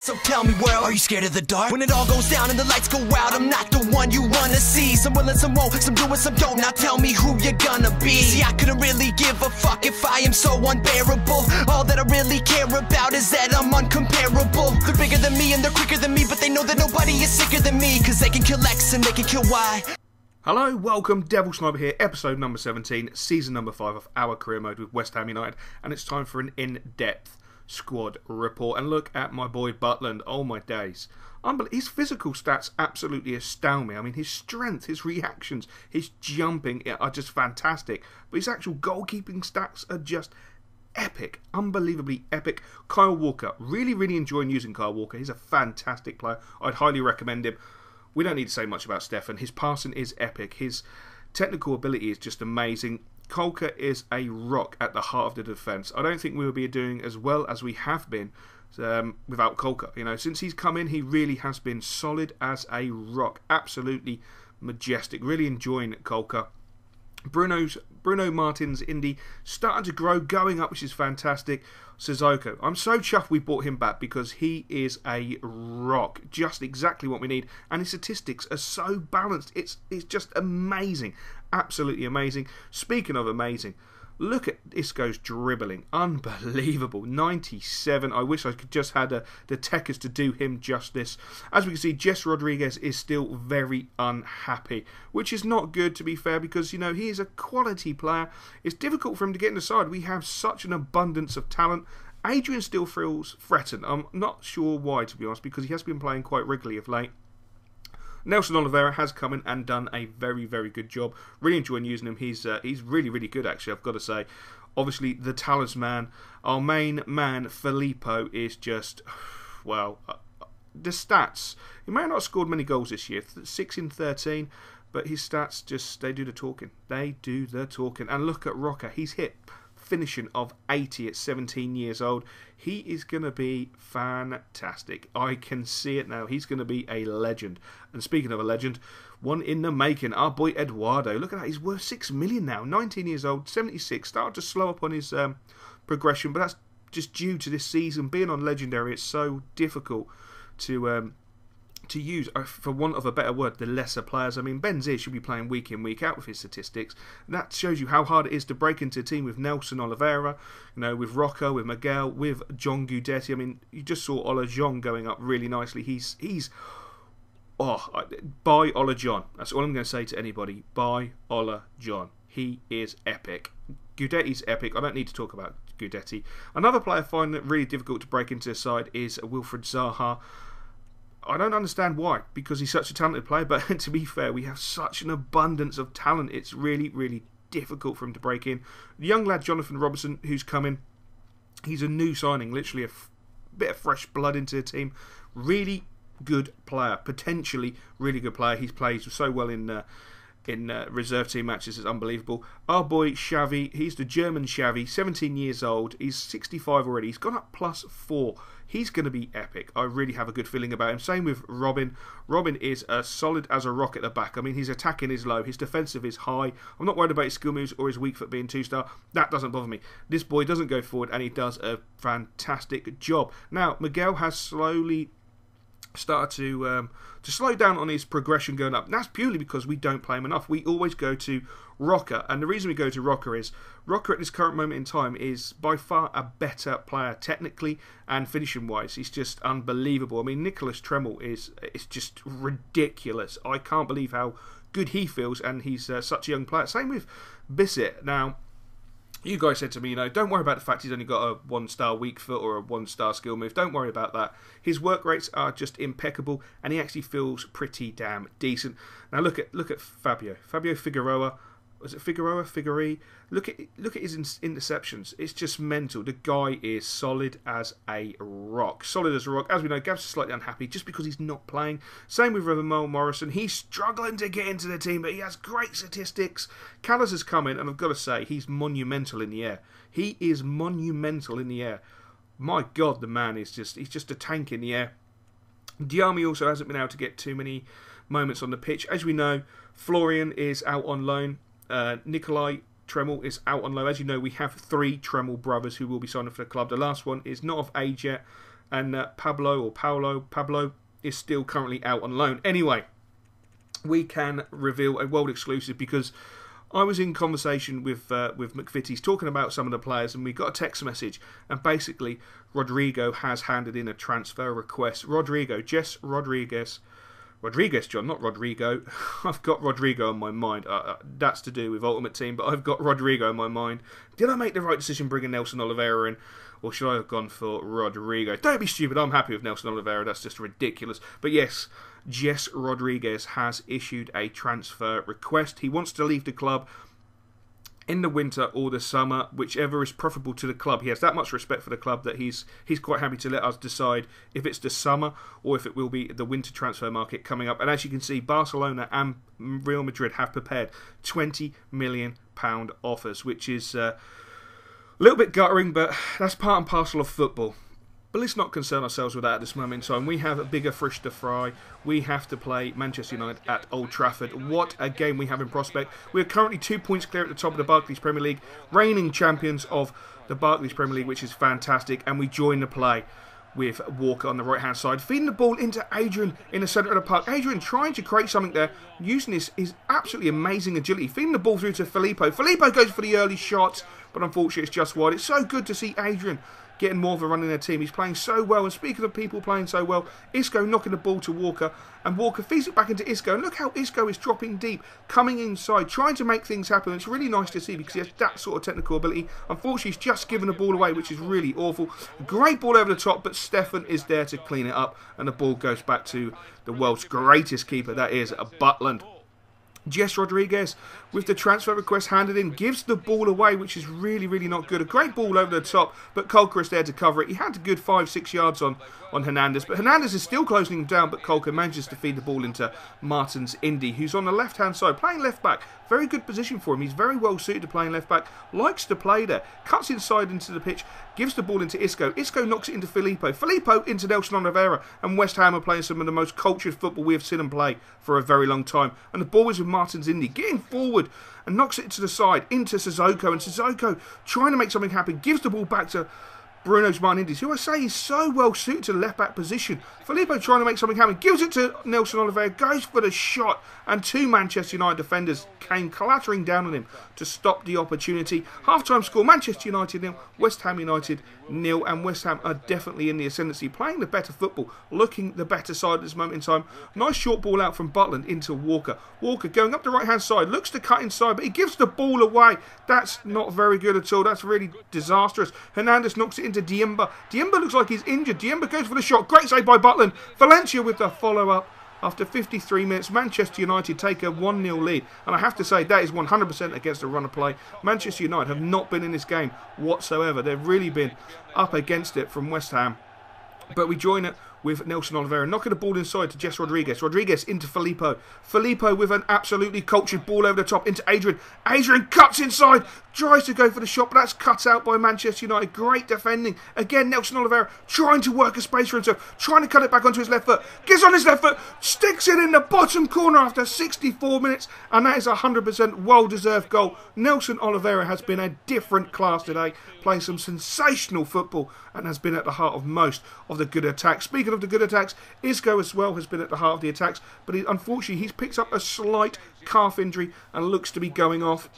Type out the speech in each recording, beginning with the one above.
So tell me, world, are you scared of the dark? When it all goes down and the lights go out, I'm not the one you wanna see. Some will and some won't, some do and some don't. Now tell me who you're gonna be. See, I couldn't really give a fuck if I am so unbearable. All that I really care about is that I'm uncomparable. They're bigger than me and they're quicker than me, but they know that nobody is sicker than me, cause they can kill X and they can kill Y. Hello, welcome, Devil Sniper here, episode number 17, season number 5 of our career mode with West Ham United, and it's time for an in-depth squad report. And look at my boy Butland. Oh my days, his physical stats absolutely astound me. I mean, his strength, his reactions, his jumping are just fantastic, but his actual goalkeeping stats are just epic, unbelievably epic. Kyle Walker, really enjoying using Kyle Walker. He's a fantastic player. I'd highly recommend him. We don't need to say much about Stefan. His passing is epic. His technical ability is just amazing. Kolka is a rock at the heart of the defence. I don't think we will be doing as well as we have been without Kolka. You know, since he's come in, he really has been solid as a rock. Absolutely majestic. Really enjoying Kolka. Bruno Martins Indy starting to grow, going up, which is fantastic. Sissoko, I'm so chuffed we brought him back because he is a rock, just exactly what we need, and his statistics are so balanced. It's just amazing, absolutely amazing. Speaking of amazing, look at Isco's dribbling, unbelievable, 97. I wish I could just had the techers to do him justice. As we can see, Jess Rodriguez is still very unhappy, which is not good, to be fair, because, you know, he is a quality player. It's difficult for him to get in the side. We have such an abundance of talent. Adrian still feels threatened. I'm not sure why, to be honest, because he has been playing quite regularly of late. Nelson Oliveira has come in and done a very good job. Really enjoying using him. He's really good, actually, I've got to say. Obviously, the talisman, our main man, Filippo, is just, well, the stats. He may not have scored many goals this year, 6 in 13, but his stats just, they do the talking. They do the talking. And look at Rocker. He's hit finishing of 80 at 17 years old. He is going to be fantastic. I can see it now. He's going to be a legend. And speaking of a legend, one in the making, our boy Eduardo. Look at that. He's worth 6 million now. 19 years old, 76. Started to slow up on his progression, but that's just due to this season being on legendary. It's so difficult to use, for want of a better word, the lesser players. I mean, Benzir should be playing week in, week out with his statistics. That shows you how hard it is to break into a team with Nelson Oliveira, you know, with Rocco, with Miguel, with John Guidetti. I mean, you just saw Ola John going up really nicely. Buy Ola John. That's all I'm going to say to anybody. Buy Ola John. He is epic. Guidetti's epic. I don't need to talk about Guidetti. Another player I find it really difficult to break into the side is Wilfried Zaha. I don't understand why, because he's such a talented player, but to be fair, we have such an abundance of talent. It's really difficult for him to break in. The young lad Jonathan Robinson, who's coming, he's a new signing, literally a bit of fresh blood into the team. Really good player, potentially really good player. He plays so well in reserve team matches. It's unbelievable. Our boy Xavi, he's the German Xavi, 17 years old. He's 65 already. He's gone up +4. He's going to be epic. I really have a good feeling about him. Same with Robin. Robin is as solid as a rock at the back. I mean, his attacking is low. His defensive is high. I'm not worried about his skill moves or his weak foot being 2-star. That doesn't bother me. This boy doesn't go forward, and he does a fantastic job. Now, Miguel has slowly started to slow down on his progression going up. And that's purely because we don't play him enough. We always go to Rocker, and the reason we go to Rocker is Rocker at this current moment in time is by far a better player technically and finishing wise. He's just unbelievable. I mean, Nicholas Tremel is just ridiculous. I can't believe how good he feels, and he's such a young player. Same with Bissett. Now, you guys said to me, you know, don't worry about the fact he's only got a 1-star weak foot or a 1-star skill move. Don't worry about that. His work rates are just impeccable, and he actually feels pretty damn decent. Now look at Fabio Figueroa. Was it Figueroa? Figueroa? Look at his interceptions. It's just mental. The guy is solid as a rock. Solid as a rock. As we know, Gav's slightly unhappy just because he's not playing. Same with Rivermole Morrison. He's struggling to get into the team, but he has great statistics. Callas has come in, and I've got to say, he's monumental in the air. He is monumental in the air. My God, the man is he's just a tank in the air. Diami also hasn't been able to get too many moments on the pitch. As we know, Florian is out on loan. Nikolai Tremel is out on loan. As you know, we have 3 Tremel brothers who will be signing for the club. The last one is not of age yet, and Pablo is still currently out on loan. Anyway, we can reveal a world exclusive because I was in conversation with McVitie's talking about some of the players, and we got a text message, and basically Rodrigo has handed in a transfer request. Jesé Rodriguez, John, not Rodrigo. I've got Rodrigo on my mind. That's to do with Ultimate Team, but I've got Rodrigo on my mind. Did I make the right decision bringing Nelson Oliveira in, or should I have gone for Rodrigo? Don't be stupid, I'm happy with Nelson Oliveira, that's just ridiculous. But yes, Jesé Rodriguez has issued a transfer request. He wants to leave the club in the winter or the summer, whichever is preferable to the club. He has that much respect for the club that he's quite happy to let us decide if it's the summer or if it will be the winter transfer market coming up. And as you can see, Barcelona and Real Madrid have prepared £20 million offers, which is a little bit guttering, but that's part and parcel of football. But let's not concern ourselves with that at this moment in time. We have a bigger fish to fry. We have to play Manchester United at Old Trafford. What a game we have in prospect. We are currently 2 points clear at the top of the Barclays Premier League, reigning champions of the Barclays Premier League, which is fantastic. And we join the play with Walker on the right-hand side, feeding the ball into Adrian in the centre of the park. Adrian trying to create something there, using his absolutely amazing agility, feeding the ball through to Filippo. Filippo goes for the early shot, but unfortunately it's just wide. It's so good to see Adrian getting more of a run in their team. He's playing so well, and speaking of people playing so well, Isco knocking the ball to Walker, and Walker feeds it back into Isco, and look how Isco is dropping deep, coming inside, trying to make things happen. It's really nice to see because he has that sort of technical ability. Unfortunately, he's just given the ball away, which is really awful. Great ball over the top, but Stefan is there to clean it up, and the ball goes back to the world's greatest keeper, that is Butland. Jesé Rodriguez, with the transfer request handed in, gives the ball away, which is really, really not good. A great ball over the top, but Kolka is there to cover it. He had a good 5-6 yards on Hernandez, but Hernandez is still closing him down, but Kolka manages to feed the ball into Martins Indy, who's on the left-hand side, playing left-back. Very good position for him. He's very well suited to playing left-back, likes to play there, cuts inside into the pitch, gives the ball into Isco. Isco knocks it into Filippo. Filippo into Nelson Oliveira, and West Ham are playing some of the most cultured football we have seen them play for a very long time. And the ball is with Martins Indy, getting forward and knocks it to the side into Sissoko, and Sissoko trying to make something happen, gives the ball back to Bruno's Martinez, who I say is so well suited to the left back position. Filippo trying to make something happen, gives it to Nelson Oliveira, goes for the shot, and two Manchester United defenders came clattering down on him to stop the opportunity. Half-time score, Manchester United 0, West Ham United 0, and West Ham are definitely in the ascendancy, playing the better football, looking the better side at this moment in time. Nice short ball out from Butland into Walker. Walker going up the right-hand side, looks to cut inside, but he gives the ball away. That's not very good at all. That's really disastrous. Hernandez knocks it into Diemba. Diemba looks like he's injured. Diemba goes for the shot. Great save by Butland. Valencia with the follow-up. After 53 minutes, Manchester United take a 1-0 lead. And I have to say, that is 100% against the run of play. Manchester United have not been in this game whatsoever. They've really been up against it from West Ham. But we join it with Nelson Oliveira, knocking the ball inside to Jesé Rodriguez. Rodriguez into Filippo. Filippo with an absolutely cultured ball over the top into Adrian. Adrian cuts inside, tries to go for the shot, but that's cut out by Manchester United. Great defending. Again, Nelson Oliveira trying to work a space for himself, trying to cut it back onto his left foot. Gets on his left foot, sticks it in the bottom corner after 64 minutes, and that is a 100% well-deserved goal. Nelson Oliveira has been a different class today, playing some sensational football, and has been at the heart of most of the good attacks. Speaking of the good attacks, Isco as well has been at the heart of the attacks, but unfortunately he's picked up a slight calf injury and looks to be going off.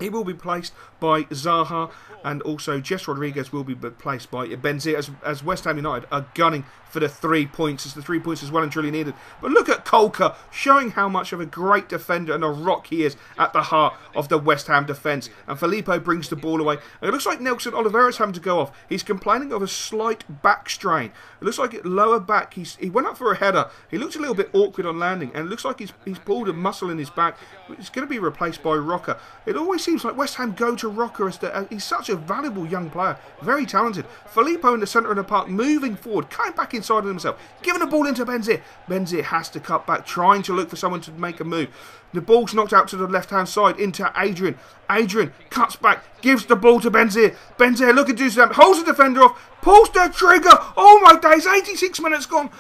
He will be placed by Zaha, and also Jesé Rodriguez will be placed by Benzia, as West Ham United are gunning for the 3 points, as the 3 points is well and truly needed. But look at Kolka, showing how much of a great defender and a rock he is at the heart of the West Ham defence. And Filippo brings the ball away. And it looks like Nelson Oliveira's having to go off. He's complaining of a slight back strain. It looks like lower back. He went up for a header. He looked a little bit awkward on landing, and it looks like he's pulled a muscle in his back. It's going to be replaced by Roca. It always seems like West Ham go to Roca as he's such a valuable young player, very talented. Filippo in the centre of the park, moving forward, cutting back inside of himself, giving the ball into Benzia. Benzia has to cut back, trying to look for someone to make a move. The ball's knocked out to the left-hand side into Adrian. Adrian cuts back, gives the ball to Benzia. Benzia looking to do something, holds the defender off, pulls the trigger. Oh my days, 86 minutes gone.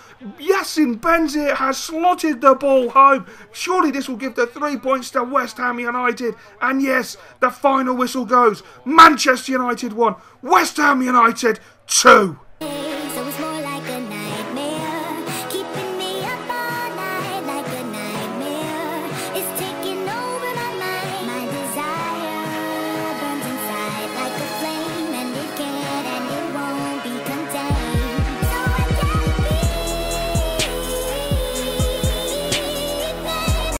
Yasin Benzia has slotted the ball home. Surely this will give the 3 points to West Ham United. And yes, the final whistle goes. Manchester United 1, West Ham United 2.